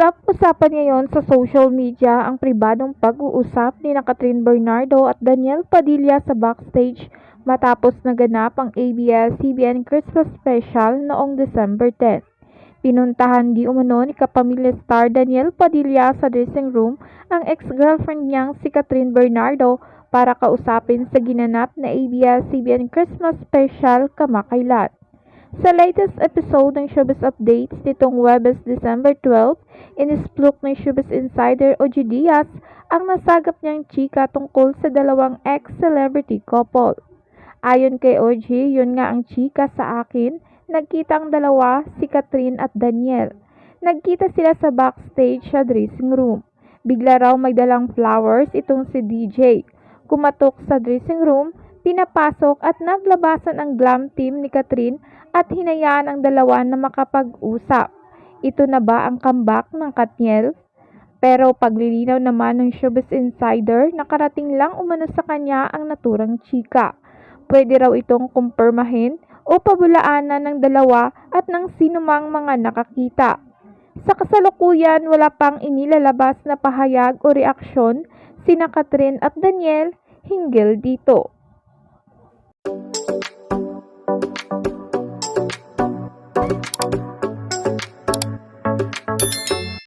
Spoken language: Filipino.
Usap-usapan ngayon sa social media ang pribadong pag-uusap ni Catherine Bernardo at Daniel Padilla sa backstage matapos naganap ang ABS-CBN Christmas Special noong December 10. Pinuntahan di umano ni kapamilya star Daniel Padilla sa dressing room ang ex-girlfriend niyang si Catherine Bernardo para kausapin sa ginanap na ABS-CBN Christmas Special kamakailan. Sa latest episode ng Showbiz Updates nitong Webes December 12, inisplok ng Showbiz Insider Ogie Diaz ang nasagap niyang chika tungkol sa dalawang ex-celebrity couple. Ayon kay Ogie, yun nga ang chika sa akin, nagkita ang dalawa, si Catherine at Daniel. Nagkita sila sa backstage sa dressing room. Bigla raw may dalang flowers itong si DJ. Kumatok sa dressing room, pinapasok at naglabasan ang glam team ni Catherine at hinayaan ang dalawa na makapag-usap. Ito na ba ang comeback ng Katniel? Pero paglilinaw naman ng Showbiz Insider, nakarating lang umano sa kanya ang naturang chika. Pwede raw itong kumpirmahin o pabulaanan ng dalawa at ng sinumang mga nakakita. Sa kasalukuyan, wala pang inilalabas na pahayag o reaksyon sina Catherine at Daniel hinggil dito.